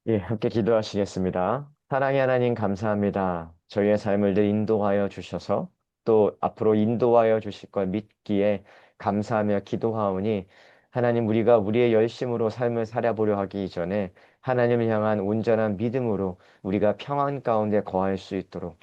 예, 함께 기도하시겠습니다. 사랑의 하나님 감사합니다. 저희의 삶을 늘 인도하여 주셔서 또 앞으로 인도하여 주실 걸 믿기에 감사하며 기도하오니 하나님 우리가 우리의 열심으로 삶을 살아보려 하기 이전에 하나님을 향한 온전한 믿음으로 우리가 평안 가운데 거할 수 있도록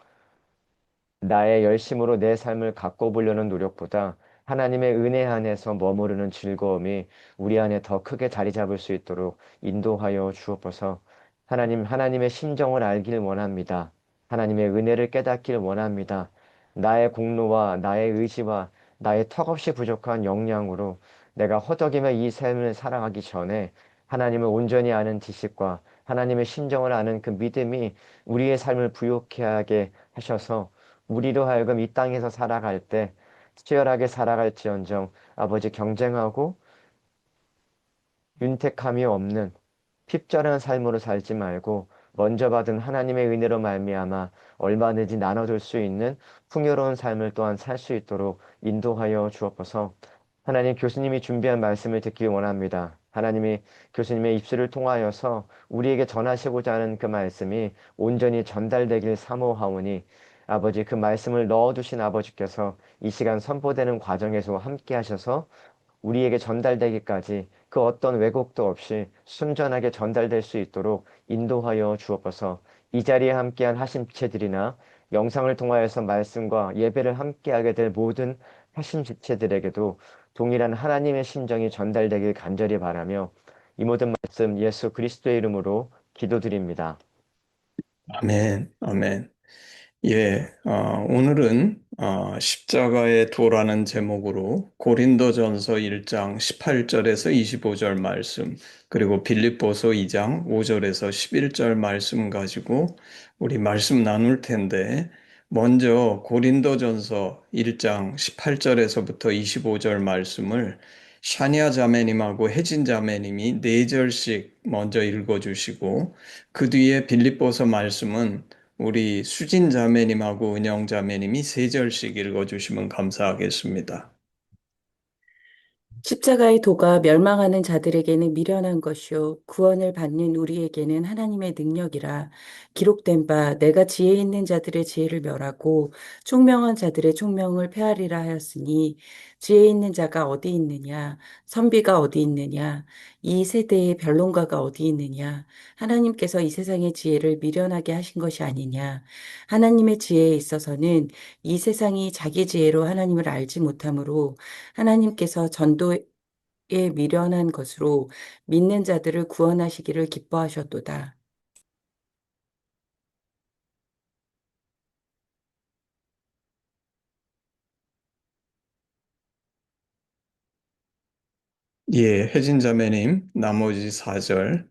나의 열심으로 내 삶을 가꿔보려는 노력보다 하나님의 은혜 안에서 머무르는 즐거움이 우리 안에 더 크게 자리 잡을 수 있도록 인도하여 주옵소서. 하나님의 심정을 알길 원합니다. 하나님의 은혜를 깨닫길 원합니다. 나의 공로와 나의 의지와 나의 턱없이 부족한 역량으로 내가 허덕이며 이 삶을 살아가기 전에 하나님을 온전히 아는 지식과 하나님의 심정을 아는 그 믿음이 우리의 삶을 부요케 하게 하셔서 우리로 하여금 이 땅에서 살아갈 때 치열하게 살아갈지언정 아버지 경쟁하고 윤택함이 없는 핍절한 삶으로 살지 말고 먼저 받은 하나님의 은혜로 말미암아 얼마든지 나눠줄 수 있는 풍요로운 삶을 또한 살 수 있도록 인도하여 주옵소서. 하나님 교수님이 준비한 말씀을 듣길 원합니다. 하나님이 교수님의 입술을 통하여서 우리에게 전하시고자 하는 그 말씀이 온전히 전달되길 사모하오니 아버지 그 말씀을 넣어두신 아버지께서 이 시간 선포되는 과정에서 함께 하셔서 우리에게 전달되기까지 그 어떤 왜곡도 없이 순전하게 전달될 수 있도록 인도하여 주옵소서. 이 자리에 함께한 하심지체들이나 영상을 통하여서 말씀과 예배를 함께하게 될 모든 하심지체들에게도 동일한 하나님의 심정이 전달되길 간절히 바라며 이 모든 말씀 예수 그리스도의 이름으로 기도드립니다. 아멘, 아멘. 예, 오늘은 십자가의 도라는 제목으로 고린도전서 1장 18절에서 25절 말씀, 그리고 빌립보서 2장 5절에서 11절 말씀 가지고 우리 말씀 나눌 텐데, 먼저 고린도전서 1장 18절에서부터 25절 말씀을 샤니아 자매님하고 혜진 자매님이 4절씩 먼저 읽어주시고, 그 뒤에 빌립보서 말씀은 우리 수진 자매님하고 은영 자매님이 3절씩 읽어주시면 감사하겠습니다. 십자가의 도가 멸망하는 자들에게는 미련한 것이요 구원을 받는 우리에게는 하나님의 능력이라. 기록된 바 내가 지혜 있는 자들의 지혜를 멸하고 총명한 자들의 총명을 폐하리라 하였으니, 지혜 있는 자가 어디 있느냐, 선비가 어디 있느냐, 이 세대의 변론가가 어디 있느냐. 하나님께서 이 세상의 지혜를 미련하게 하신 것이 아니냐. 하나님의 지혜에 있어서는 이 세상이 자기 지혜로 하나님을 알지 못하므로 하나님께서 전도에 미련한 것으로 믿는 자들을 구원하시기를 기뻐하셨도다. 예, 혜진 자매님, 나머지 4절.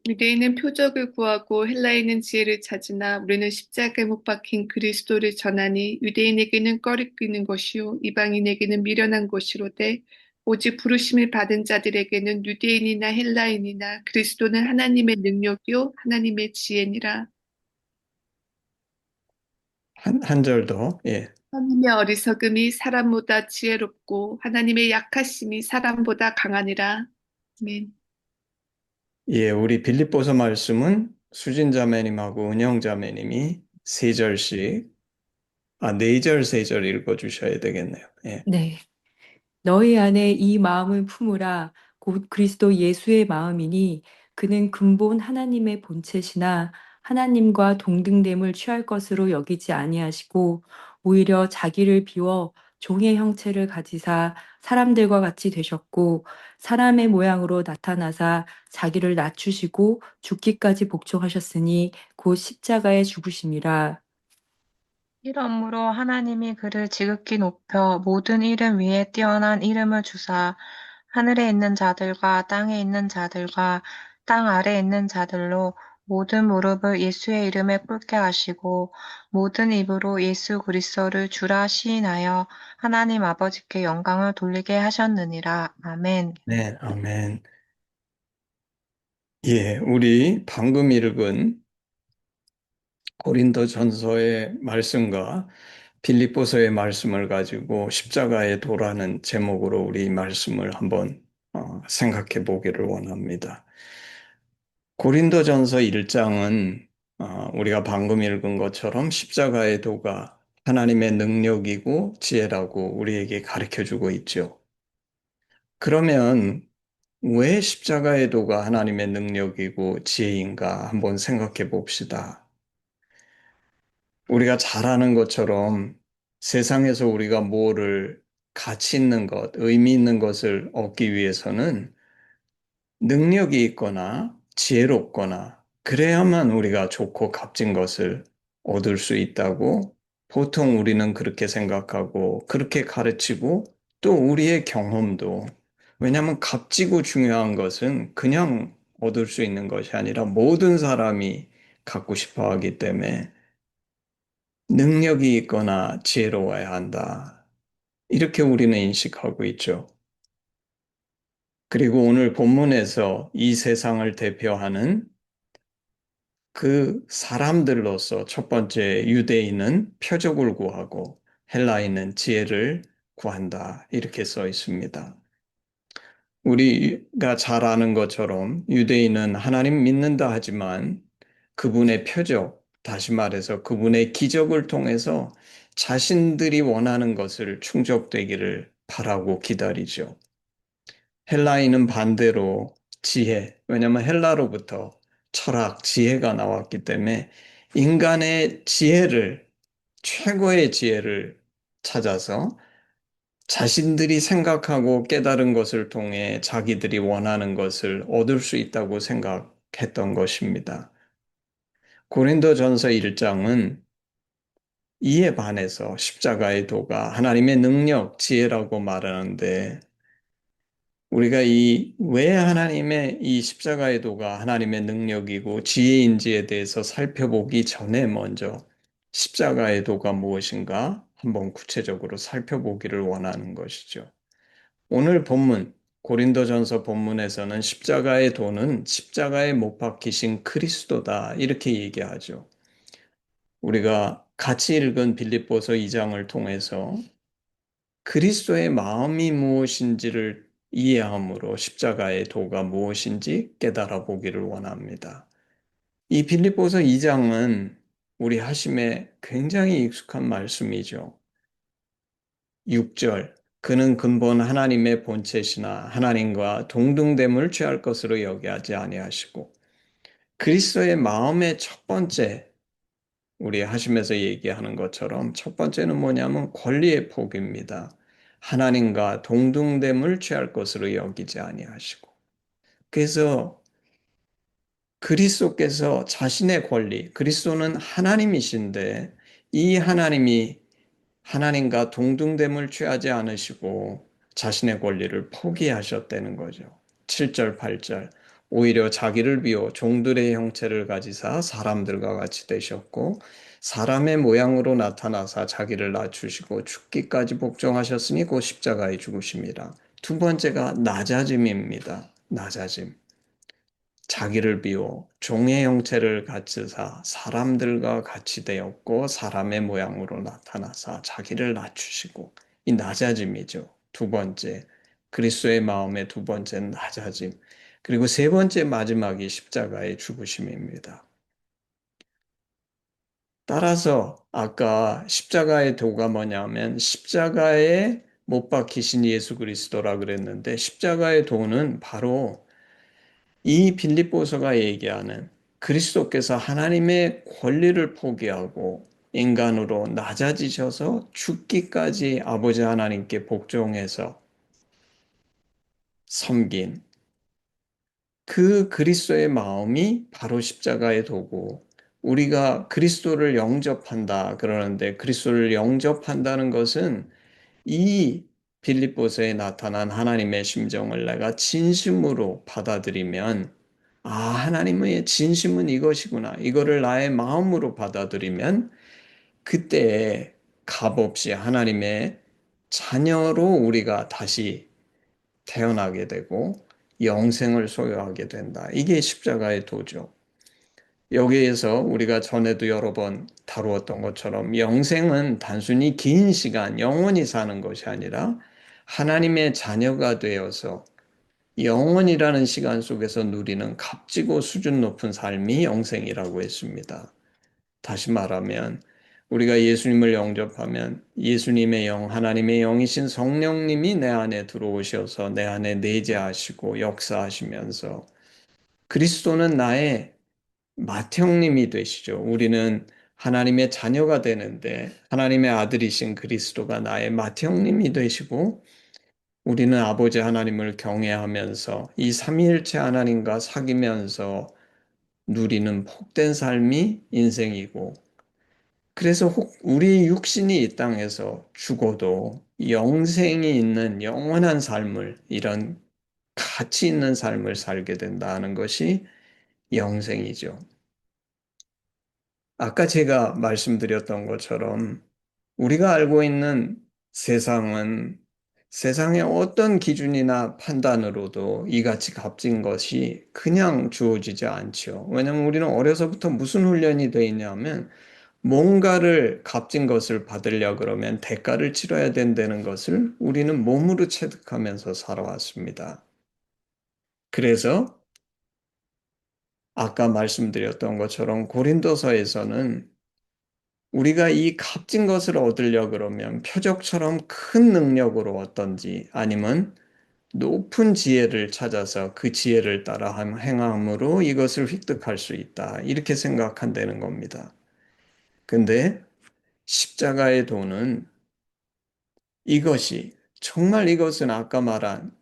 유대인은 표적을 구하고 헬라인은 지혜를 찾으나 우리는 십자가에 못 박힌 그리스도를 전하니 유대인에게는 꺼리끼는 것이요 이방인에게는 미련한 것이로되 오직 부르심을 받은 자들에게는 유대인이나 헬라인이나 그리스도는 하나님의 능력이요 하나님의 지혜니라. 한 절 더. 예. 하나님의 어리석음이 사람보다 지혜롭고 하나님의 약하심이 사람보다 강하니라. 아멘. 예, 우리 빌립보서 말씀은 수진 자매님하고 은영 자매님이 3절씩, 4절, 3절 읽어주셔야 되겠네요. 예. 네. 너희 안에 이 마음을 품으라. 곧 그리스도 예수의 마음이니 그는 근본 하나님의 본체시나 하나님과 동등됨을 취할 것으로 여기지 아니하시고 오히려 자기를 비워 종의 형체를 가지사 사람들과 같이 되셨고 사람의 모양으로 나타나사 자기를 낮추시고 죽기까지 복종하셨으니 곧 십자가에 죽으심이라. 이러므로 하나님이 그를 지극히 높여 모든 이름 위에 뛰어난 이름을 주사 하늘에 있는 자들과 땅에 있는 자들과 땅 아래에 있는 자들로 모든 무릎을 예수의 이름에 꿇게 하시고 모든 입으로 예수 그리스도를 주라 시인하여 하나님 아버지께 영광을 돌리게 하셨느니라. 아멘. 네, 아멘. 예, 우리 방금 읽은 고린도 전서의 말씀과 빌립보서의 말씀을 가지고 십자가의 도라는 제목으로 우리 말씀을 한번 생각해 보기를 원합니다. 고린도전서 1장은 우리가 방금 읽은 것처럼 십자가의 도가 하나님의 능력이고 지혜라고 우리에게 가르쳐 주고 있죠. 그러면 왜 십자가의 도가 하나님의 능력이고 지혜인가 한번 생각해 봅시다. 우리가 잘 아는 것처럼 세상에서 우리가 뭐를 가치 있는 것, 의미 있는 것을 얻기 위해서는 능력이 있거나 지혜롭거나 그래야만 우리가 좋고 값진 것을 얻을 수 있다고 보통 우리는 그렇게 생각하고 그렇게 가르치고 또 우리의 경험도 왜냐하면 값지고 중요한 것은 그냥 얻을 수 있는 것이 아니라 모든 사람이 갖고 싶어 하기 때문에 능력이 있거나 지혜로워야 한다. 이렇게 우리는 인식하고 있죠. 그리고 오늘 본문에서 이 세상을 대표하는 그 사람들로서 첫 번째 유대인은 표적을 구하고 헬라인은 지혜를 구한다. 이렇게 써 있습니다. 우리가 잘 아는 것처럼 유대인은 하나님 믿는다 하지만 그분의 표적, 다시 말해서 그분의 기적을 통해서 자신들이 원하는 것을 충족되기를 바라고 기다리죠. 헬라인은 반대로 지혜, 왜냐하면 헬라로부터 철학, 지혜가 나왔기 때문에 인간의 지혜를, 최고의 지혜를 찾아서 자신들이 생각하고 깨달은 것을 통해 자기들이 원하는 것을 얻을 수 있다고 생각했던 것입니다. 고린도전서 1장은 이에 반해서 십자가의 도가 하나님의 능력, 지혜라고 말하는데 우리가 왜 하나님의 이 십자가의 도가 하나님의 능력이고 지혜인지에 대해서 살펴보기 전에 먼저 십자가의 도가 무엇인가 한번 구체적으로 살펴보기를 원하는 것이죠. 오늘 본문, 고린도전서 본문에서는 십자가의 도는 십자가에 못 박히신 그리스도다 이렇게 얘기하죠. 우리가 같이 읽은 빌립보서 2장을 통해서 그리스도의 마음이 무엇인지를 이해함으로 십자가의 도가 무엇인지 깨달아 보기를 원합니다. 이 빌립보서 2장은 우리 하심에 굉장히 익숙한 말씀이죠. 6절 그는 근본 하나님의 본체시나 하나님과 동등됨을 취할 것으로 여기하지 아니하시고 그리스도의 마음의 첫 번째 우리 하심에서 얘기하는 것처럼 첫 번째는 뭐냐면 권리의 포기입니다. 하나님과 동등됨을 취할 것으로 여기지 아니하시고. 그래서 그리스도께서 자신의 권리, 그리스도는 하나님이신데 이 하나님이 하나님과 동등됨을 취하지 않으시고 자신의 권리를 포기하셨다는 거죠. 7절, 8절. 오히려 자기를 비워 종들의 형체를 가지사 사람들과 같이 되셨고 사람의 모양으로 나타나사 자기를 낮추시고 죽기까지 복종하셨으니 곧 십자가에 죽으십니다. 두 번째가 낮아짐입니다. 낮아짐. 자기를 비워 종의 형체를 갖추사 사람들과 같이 되었고 사람의 모양으로 나타나사 자기를 낮추시고 이 낮아짐이죠. 두 번째, 그리스도의 마음의 두 번째는 낮아짐. 그리고 세 번째 마지막이 십자가의 죽으심입니다. 따라서 아까 십자가의 도가 뭐냐면 십자가에 못 박히신 예수 그리스도라 그랬는데 십자가의 도는 바로 이 빌립보서가 얘기하는 그리스도께서 하나님의 권리를 포기하고 인간으로 낮아지셔서 죽기까지 아버지 하나님께 복종해서 섬긴 그 그리스도의 마음이 바로 십자가의 도고 우리가 그리스도를 영접한다 그러는데 그리스도를 영접한다는 것은 이 빌립보서에 나타난 하나님의 심정을 내가 진심으로 받아들이면 하나님의 진심은 이것이구나. 이거를 나의 마음으로 받아들이면 그때 값없이 하나님의 자녀로 우리가 다시 태어나게 되고 영생을 소유하게 된다. 이게 십자가의 도죠. 여기에서 우리가 전에도 여러 번 다루었던 것처럼 영생은 단순히 긴 시간 영원히 사는 것이 아니라 하나님의 자녀가 되어서 영원이라는 시간 속에서 누리는 값지고 수준 높은 삶이 영생이라고 했습니다. 다시 말하면 우리가 예수님을 영접하면 예수님의 영, 하나님의 영이신 성령님이 내 안에 들어오셔서 내 안에 내재하시고 역사하시면서 그리스도는 나의 맏형님이 되시죠. 우리는 하나님의 자녀가 되는데 하나님의 아들이신 그리스도가 나의 맏형님이 되시고 우리는 아버지 하나님을 경외하면서 이 삼위일체 하나님과 사귀면서 누리는 복된 삶이 인생이고 그래서 우리 육신이 이 땅에서 죽어도 영생이 있는 영원한 삶을 이런 가치 있는 삶을 살게 된다는 것이 영생이죠. 아까 제가 말씀드렸던 것처럼 우리가 알고 있는 세상은 세상의 어떤 기준이나 판단으로도 이같이 값진 것이 그냥 주어지지 않죠. 왜냐하면 우리는 어려서부터 무슨 훈련이 되어 있냐면 뭔가를 값진 것을 받으려 그러면 대가를 치러야 된다는 것을 우리는 몸으로 체득하면서 살아왔습니다. 그래서 아까 말씀드렸던 것처럼 고린도서에서는 우리가 이 값진 것을 얻으려 그러면 표적처럼 큰 능력으로 얻던지 아니면 높은 지혜를 찾아서 그 지혜를 따라 행함으로 이것을 획득할 수 있다. 이렇게 생각한다는 겁니다. 근데 십자가의 도는 이것이 정말 이것은 아까 말한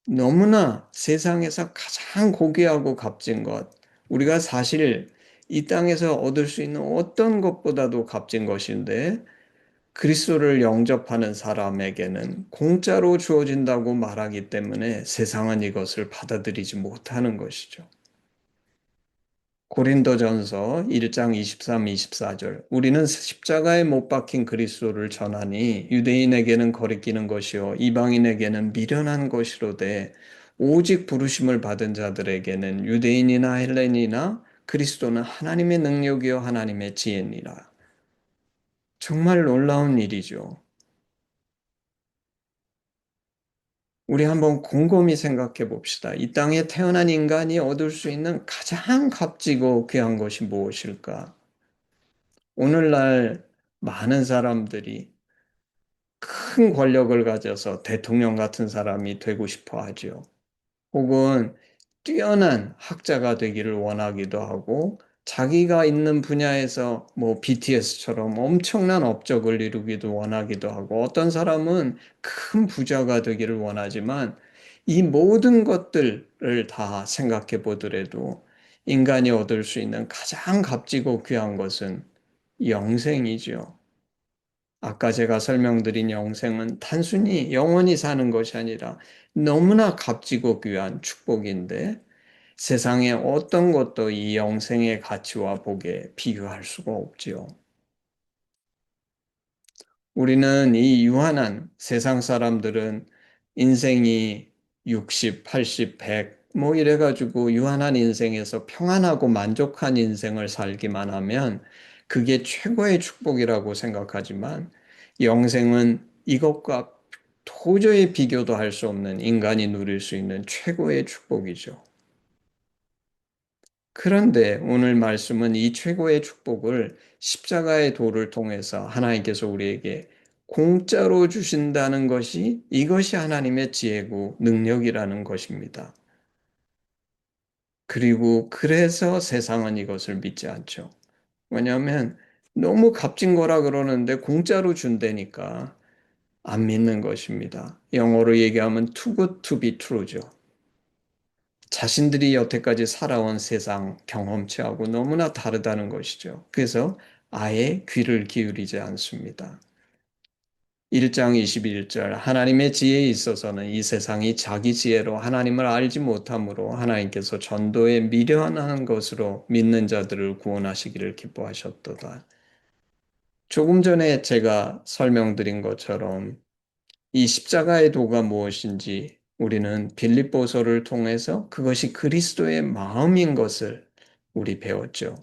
너무나 세상에서 가장 고귀하고 값진 것, 우리가 사실 이 땅에서 얻을 수 있는 어떤 것보다도 값진 것인데 그리스도를 영접하는 사람에게는 공짜로 주어진다고 말하기 때문에 세상은 이것을 받아들이지 못하는 것이죠. 고린도전서 1장 23, 24절 우리는 십자가에 못 박힌 그리스도를 전하니 유대인에게는 거리끼는 것이요 이방인에게는 미련한 것이로되 오직 부르심을 받은 자들에게는 유대인이나 헬레인이나 그리스도는 하나님의 능력이요 하나님의 지혜니라. 정말 놀라운 일이죠. 우리 한번 곰곰이 생각해 봅시다. 이 땅에 태어난 인간이 얻을 수 있는 가장 값지고 귀한 것이 무엇일까? 오늘날 많은 사람들이 큰 권력을 가져서 대통령 같은 사람이 되고 싶어 하죠. 혹은 뛰어난 학자가 되기를 원하기도 하고 자기가 있는 분야에서 뭐 BTS처럼 엄청난 업적을 이루기도 원하기도 하고 어떤 사람은 큰 부자가 되기를 원하지만 이 모든 것들을 다 생각해 보더라도 인간이 얻을 수 있는 가장 값지고 귀한 것은 영생이죠. 아까 제가 설명드린 영생은 단순히 영원히 사는 것이 아니라 너무나 값지고 귀한 축복인데 세상의 어떤 것도 이 영생의 가치와 복에 비교할 수가 없지요. 우리는 이 유한한 세상 사람들은 인생이 60, 80, 100, 뭐 이래가지고 유한한 인생에서 평안하고 만족한 인생을 살기만 하면 그게 최고의 축복이라고 생각하지만 영생은 이것과 도저히 비교도 할 수 없는 인간이 누릴 수 있는 최고의 축복이죠. 그런데 오늘 말씀은 이 최고의 축복을 십자가의 도를 통해서 하나님께서 우리에게 공짜로 주신다는 것이 이것이 하나님의 지혜고 능력이라는 것입니다. 그리고 그래서 세상은 이것을 믿지 않죠. 왜냐하면 너무 값진 거라 그러는데 공짜로 준다니까 안 믿는 것입니다. 영어로 얘기하면 too good to be true죠. 자신들이 여태까지 살아온 세상 경험치하고 너무나 다르다는 것이죠. 그래서 아예 귀를 기울이지 않습니다. 1장 21절 하나님의 지혜에 있어서는 이 세상이 자기 지혜로 하나님을 알지 못함으로 하나님께서 전도에 미련한 것으로 믿는 자들을 구원하시기를 기뻐하셨도다. 조금 전에 제가 설명드린 것처럼 이 십자가의 도가 무엇인지 우리는 빌립보서를 통해서 그것이 그리스도의 마음인 것을 우리 배웠죠.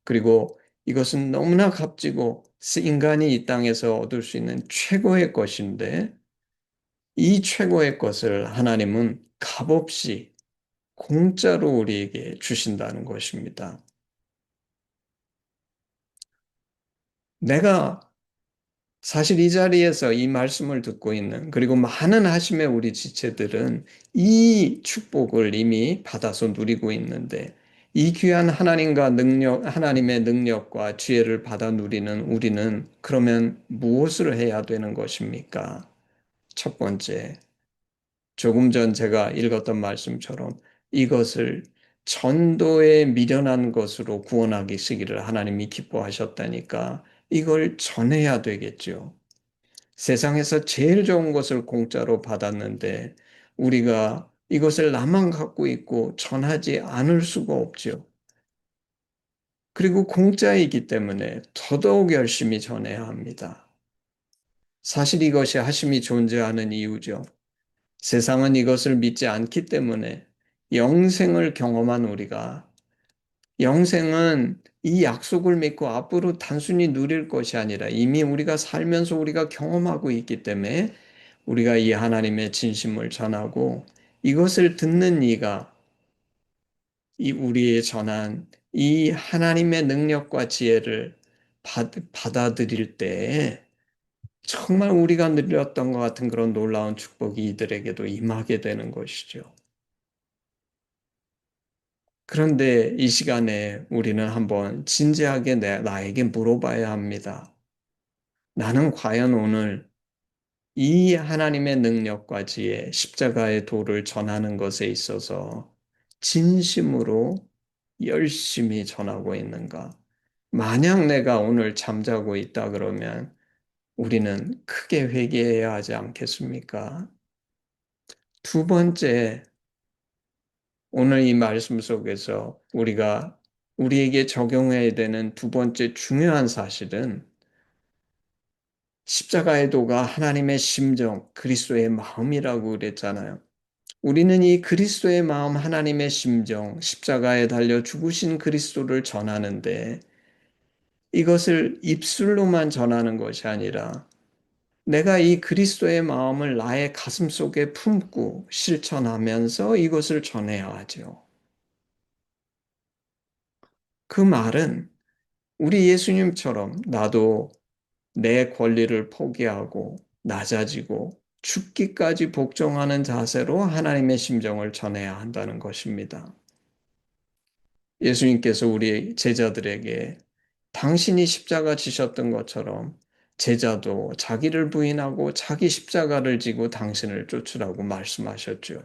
그리고 이것은 너무나 값지고 인간이 이 땅에서 얻을 수 있는 최고의 것인데 이 최고의 것을 하나님은 값없이 공짜로 우리에게 주신다는 것입니다. 내가 사실 이 자리에서 이 말씀을 듣고 있는 그리고 많은 하심의 우리 지체들은 이 축복을 이미 받아서 누리고 있는데 이 귀한 하나님의 능력과 지혜를 받아 누리는 우리는 그러면 무엇을 해야 되는 것입니까? 첫 번째, 조금 전 제가 읽었던 말씀처럼 이것을 전도에 미련한 것으로 구원하시기를 하나님이 기뻐하셨다니까 이걸 전해야 되겠죠. 세상에서 제일 좋은 것을 공짜로 받았는데 우리가 이것을 나만 갖고 있고 전하지 않을 수가 없죠. 그리고 공짜이기 때문에 더더욱 열심히 전해야 합니다. 사실 이것이 하심이 존재하는 이유죠. 세상은 이것을 믿지 않기 때문에 영생을 경험한 우리가 영생은 이 약속을 믿고 앞으로 단순히 누릴 것이 아니라 이미 우리가 살면서 우리가 경험하고 있기 때문에 우리가 이 하나님의 진심을 전하고 이것을 듣는 이가 이 우리의 전한 이 하나님의 능력과 지혜를 받아들일 때 정말 우리가 누렸던 것 같은 그런 놀라운 축복이 이들에게도 임하게 되는 것이죠. 그런데 이 시간에 우리는 한번 진지하게 나에게 물어봐야 합니다. 나는 과연 오늘 이 하나님의 능력과 지혜, 십자가의 도를 전하는 것에 있어서 진심으로 열심히 전하고 있는가? 만약 내가 오늘 잠자고 있다 그러면 우리는 크게 회개해야 하지 않겠습니까? 두 번째, 오늘 이 말씀 속에서 우리에게 적용해야 되는 두 번째 중요한 사실은 십자가의 도가 하나님의 심정, 그리스도의 마음이라고 그랬잖아요. 우리는 이 그리스도의 마음, 하나님의 심정, 십자가에 달려 죽으신 그리스도를 전하는데 이것을 입술로만 전하는 것이 아니라 내가 이 그리스도의 마음을 나의 가슴 속에 품고 실천하면서 이것을 전해야 하죠. 그 말은 우리 예수님처럼 나도 내 권리를 포기하고 낮아지고 죽기까지 복종하는 자세로 하나님의 심정을 전해야 한다는 것입니다. 예수님께서 우리 제자들에게 당신이 십자가 지셨던 것처럼 제자도 자기를 부인하고 자기 십자가를 지고 당신을 쫓으라고 말씀하셨죠.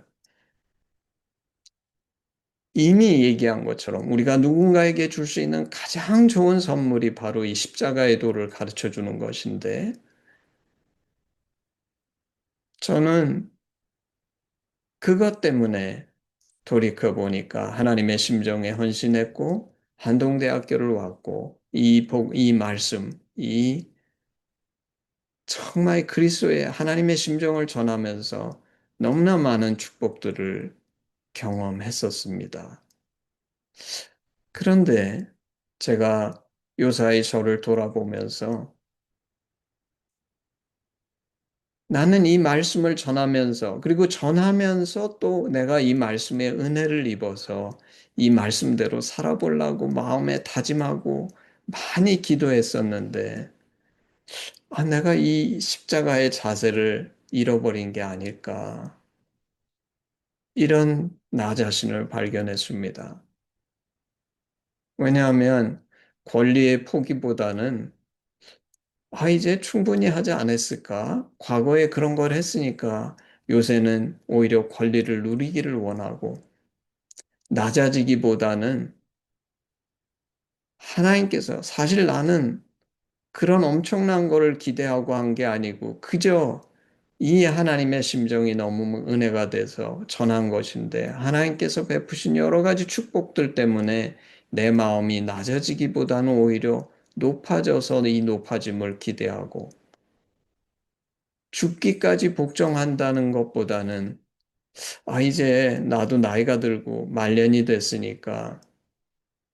이미 얘기한 것처럼 우리가 누군가에게 줄 수 있는 가장 좋은 선물이 바로 이 십자가의 도를 가르쳐 주는 것인데 저는 그것 때문에 돌이켜 보니까 하나님의 심정에 헌신했고 한동대학교를 왔고 이 말씀, 이 정말 그리스도의 하나님의 심정을 전하면서 너무나 많은 축복들을 경험했었습니다. 그런데 제가 요사이 저를 돌아보면서 나는 이 말씀을 전하면서 그리고 전하면서 또 내가 이 말씀의 은혜를 입어서 이 말씀대로 살아보려고 마음에 다짐하고 많이 기도했었는데 내가 이 십자가의 자세를 잃어버린 게 아닐까 이런 나 자신을 발견했습니다. 왜냐하면 권리의 포기보다는 이제 충분히 하지 않았을까? 과거에 그런 걸 했으니까 요새는 오히려 권리를 누리기를 원하고 낮아지기보다는 하나님께서 사실 나는 그런 엄청난 거를 기대하고 한 게 아니고 그저 이 하나님의 심정이 너무 은혜가 돼서 전한 것인데 하나님께서 베푸신 여러 가지 축복들 때문에 내 마음이 낮아지기보다는 오히려 높아져서 이 높아짐을 기대하고 죽기까지 복종한다는 것보다는 이제 나도 나이가 들고 말년이 됐으니까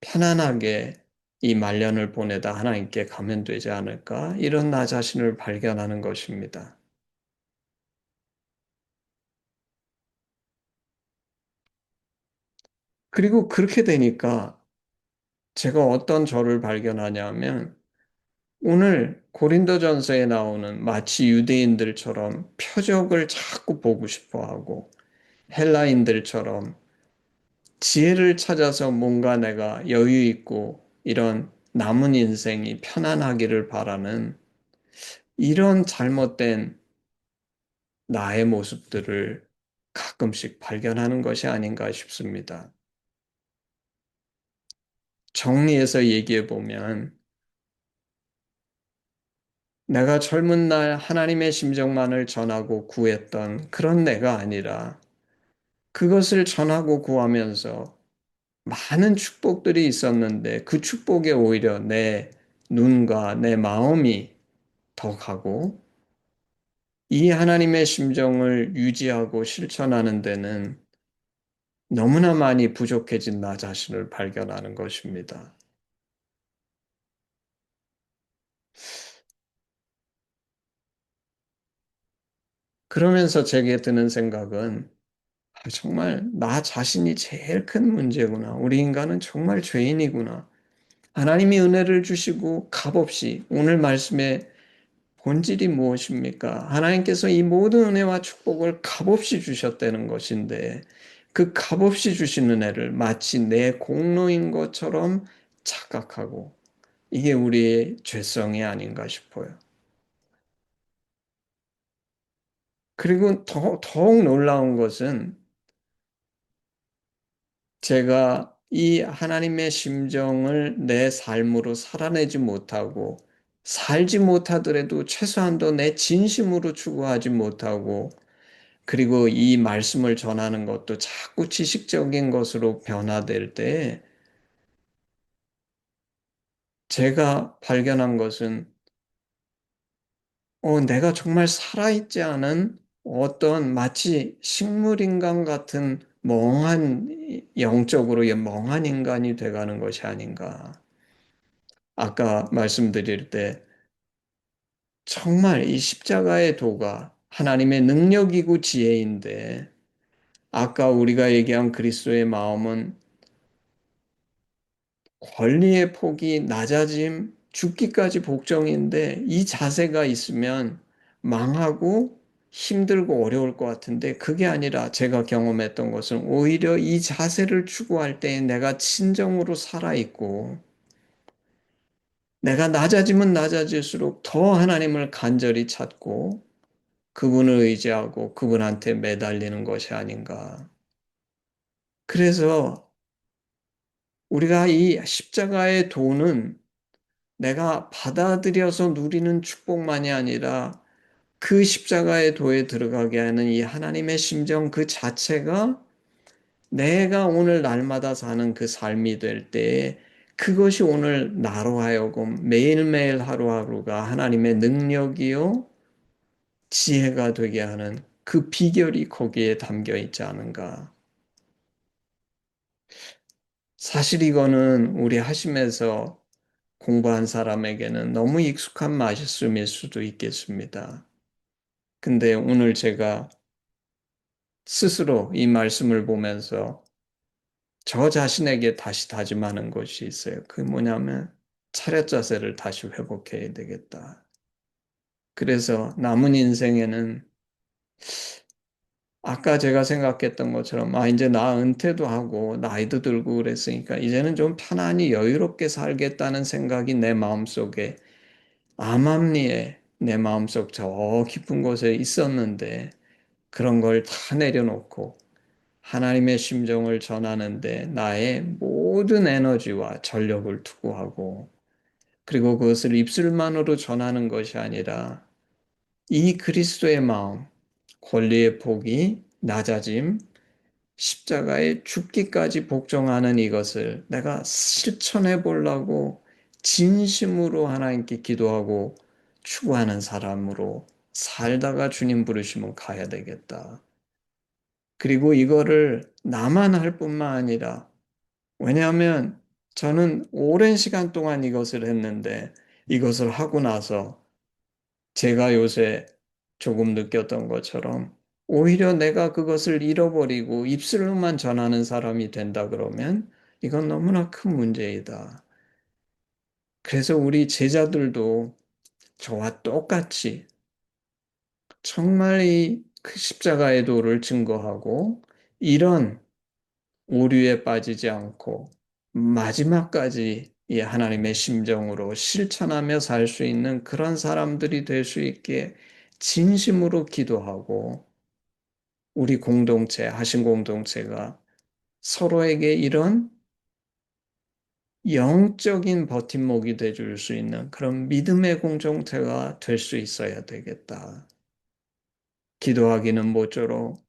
편안하게 이 말년을 보내다 하나님께 가면 되지 않을까? 이런 나 자신을 발견하는 것입니다. 그리고 그렇게 되니까 제가 어떤 저를 발견하냐면 오늘 고린도전서에 나오는 마치 유대인들처럼 표적을 자꾸 보고 싶어 하고 헬라인들처럼 지혜를 찾아서 뭔가 내가 여유 있고 이런 남은 인생이 편안하기를 바라는 이런 잘못된 나의 모습들을 가끔씩 발견하는 것이 아닌가 싶습니다. 정리해서 얘기해 보면 내가 젊은 날 하나님의 심정만을 전하고 구했던 그런 내가 아니라 그것을 전하고 구하면서 많은 축복들이 있었는데 그 축복에 오히려 내 눈과 내 마음이 더 가고 이 하나님의 심정을 유지하고 실천하는 데는 너무나 많이 부족해진 나 자신을 발견하는 것입니다. 그러면서 제게 드는 생각은 정말 나 자신이 제일 큰 문제구나. 우리 인간은 정말 죄인이구나. 하나님이 은혜를 주시고 값없이 오늘 말씀의 본질이 무엇입니까? 하나님께서 이 모든 은혜와 축복을 값없이 주셨다는 것인데 그 값없이 주신 은혜를 마치 내 공로인 것처럼 착각하고 이게 우리의 죄성이 아닌가 싶어요. 그리고 더욱 놀라운 것은 제가 이 하나님의 심정을 내 삶으로 살아내지 못하고 살지 못하더라도 최소한도 내 진심으로 추구하지 못하고 그리고 이 말씀을 전하는 것도 자꾸 지식적인 것으로 변화될 때 제가 발견한 것은 내가 정말 살아있지 않은 어떤 마치 식물인간 같은 영적으로 멍한 인간이 돼가는 것이 아닌가. 아까 말씀드릴 때 정말 이 십자가의 도가 하나님의 능력이고 지혜인데 아까 우리가 얘기한 그리스도의 마음은 권리의 폭이 낮아짐, 죽기까지 복종인데 이 자세가 있으면 망하고 힘들고 어려울 것 같은데 그게 아니라 제가 경험했던 것은 오히려 이 자세를 추구할 때 내가 진정으로 살아있고 내가 낮아지면 낮아질수록 더 하나님을 간절히 찾고 그분을 의지하고 그분한테 매달리는 것이 아닌가. 그래서 우리가 이 십자가의 도는 내가 받아들여서 누리는 축복만이 아니라 그 십자가의 도에 들어가게 하는 이 하나님의 심정 그 자체가 내가 오늘 날마다 사는 그 삶이 될 때에 그것이 오늘 나로 하여금 매일매일 하루하루가 하나님의 능력이요 지혜가 되게 하는 그 비결이 거기에 담겨 있지 않은가. 사실 이거는 우리 하심에서 공부한 사람에게는 너무 익숙한 말씀일 수도 있겠습니다. 근데 오늘 제가 스스로 이 말씀을 보면서 저 자신에게 다시 다짐하는 것이 있어요. 그게 뭐냐면 차렷 자세를 다시 회복해야 되겠다. 그래서 남은 인생에는 아까 제가 생각했던 것처럼 이제 나 은퇴도 하고 나이도 들고 그랬으니까 이제는 좀 편안히 여유롭게 살겠다는 생각이 내 마음속에 암암리에 내 마음속 저 깊은 곳에 있었는데 그런 걸 다 내려놓고 하나님의 심정을 전하는데 나의 모든 에너지와 전력을 투구하고 그리고 그것을 입술만으로 전하는 것이 아니라 이 그리스도의 마음, 권리의 폭이 낮아짐, 십자가에 죽기까지 복종하는 이것을 내가 실천해 보려고 진심으로 하나님께 기도하고 추구하는 사람으로 살다가 주님 부르시면 가야 되겠다. 그리고 이거를 나만 할 뿐만 아니라 왜냐하면 저는 오랜 시간 동안 이것을 했는데 이것을 하고 나서 제가 요새 조금 느꼈던 것처럼 오히려 내가 그것을 잃어버리고 입술로만 전하는 사람이 된다 그러면 이건 너무나 큰 문제이다. 그래서 우리 제자들도 저와 똑같이 정말 이그 십자가의 도를 증거하고 이런 오류에 빠지지 않고 마지막까지 이 하나님의 심정으로 실천하며 살 수 있는 그런 사람들이 될 수 있게 진심으로 기도하고 우리 공동체, 하신 공동체가 서로에게 이런 영적인 버팀목이 돼줄 수 있는 그런 믿음의 공동체가 될 수 있어야 되겠다. 기도하기는 모쪼록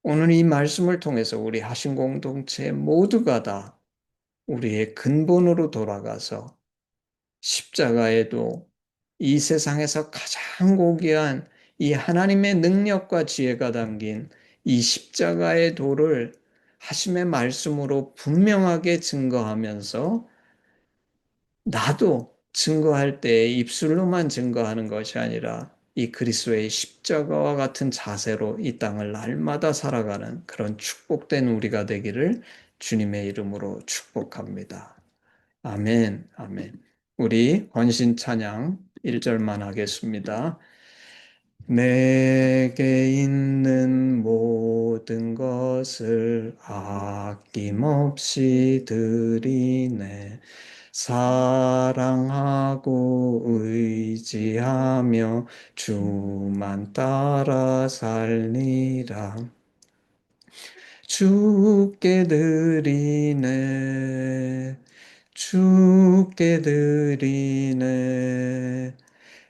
오늘 이 말씀을 통해서 우리 하신 공동체 모두가 다 우리의 근본으로 돌아가서 십자가에도 이 세상에서 가장 고귀한 이 하나님의 능력과 지혜가 담긴 이 십자가의 도를 하심의 말씀으로 분명하게 증거하면서 나도 증거할 때 입술로만 증거하는 것이 아니라 이 그리스도의 십자가와 같은 자세로 이 땅을 날마다 살아가는 그런 축복된 우리가 되기를 주님의 이름으로 축복합니다. 아멘, 아멘. 우리 헌신 찬양 1절만 하겠습니다. 내게 있는 모든 것을 아낌없이 드리네. 사랑하고 의지하며 주만 따라 살리라. 주께 드리네. 주께 드리네.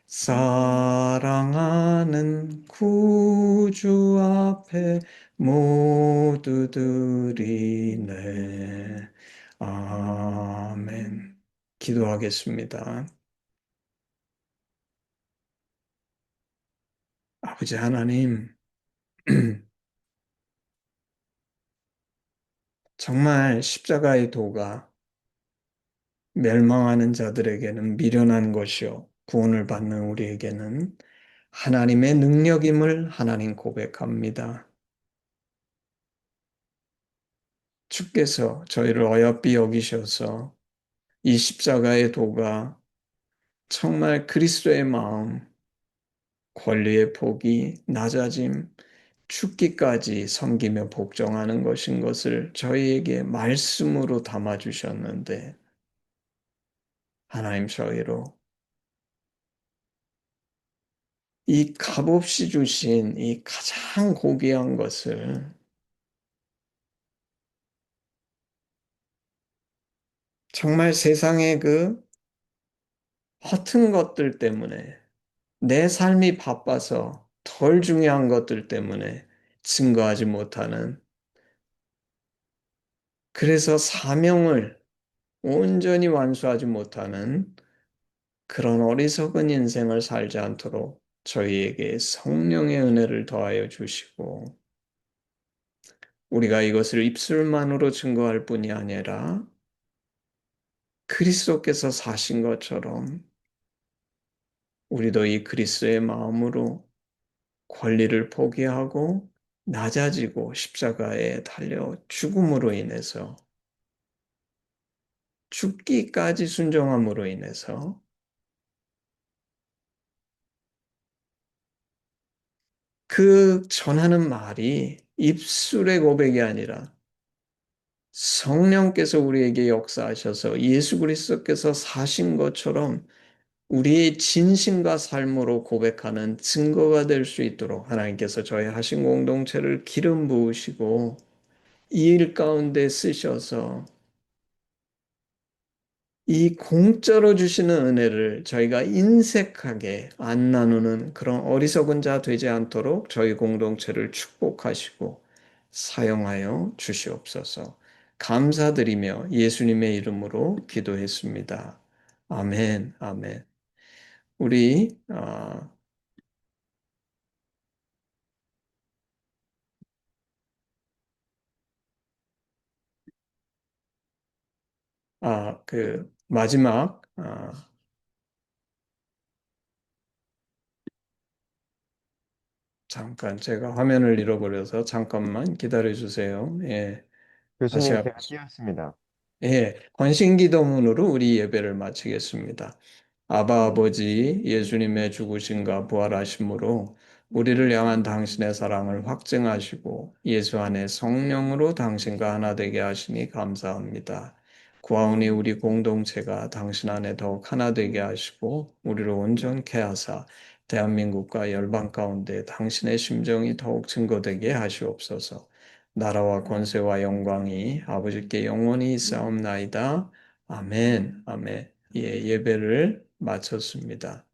사랑하는 구주 앞에 모두 드리네. 아멘. 기도하겠습니다. 아버지 하나님, 정말 십자가의 도가 멸망하는 자들에게는 미련한 것이요. 구원을 받는 우리에게는 하나님의 능력임을 하나님 고백합니다. 주께서 저희를 어여삐 여기셔서 이 십자가의 도가 정말 그리스도의 마음, 권리의 폭이 낮아짐, 죽기까지 섬기며 복종하는 것인 것을 저희에게 말씀으로 담아주셨는데 하나님 저희로 이 값없이 주신 이 가장 고귀한 것을 정말 세상의 그 허튼 것들 때문에 내 삶이 바빠서 덜 중요한 것들 때문에 증거하지 못하는 그래서 사명을 온전히 완수하지 못하는 그런 어리석은 인생을 살지 않도록 저희에게 성령의 은혜를 더하여 주시고 우리가 이것을 입술만으로 증거할 뿐이 아니라 그리스도께서 사신 것처럼 우리도 이 그리스도의 마음으로 권리를 포기하고 낮아지고 십자가에 달려 죽음으로 인해서 죽기까지 순종함으로 인해서 그 전하는 말이 입술의 고백이 아니라 성령께서 우리에게 역사하셔서 예수 그리스도께서 사신 것처럼 우리의 진심과 삶으로 고백하는 증거가 될 수 있도록 하나님께서 저희 하신 공동체를 기름 부으시고 이 일 가운데 쓰셔서 이 공짜로 주시는 은혜를 저희가 인색하게 안 나누는 그런 어리석은 자 되지 않도록 저희 공동체를 축복하시고 사용하여 주시옵소서. 감사드리며 예수님의 이름으로 기도했습니다. 아멘, 아멘. 우리 그 마지막 잠깐 제가 화면을 잃어버려서 잠깐만 기다려 주세요. 예, 다시 교수님, 합. 제가 띄웠습니다. 예, 헌신기도문으로 우리 예배를 마치겠습니다. 아바 아버지, 예수님의 죽으심과 부활하심으로 우리를 향한 당신의 사랑을 확증하시고 예수 안에 성령으로 당신과 하나 되게 하시니 감사합니다. 구하오니 우리 공동체가 당신 안에 더욱 하나 되게 하시고 우리를 온전케 하사 대한민국과 열방 가운데 당신의 심정이 더욱 증거되게 하시옵소서. 나라와 권세와 영광이 아버지께 영원히 있사옵나이다. 아멘, 아멘. 예, 예배를 마쳤습니다.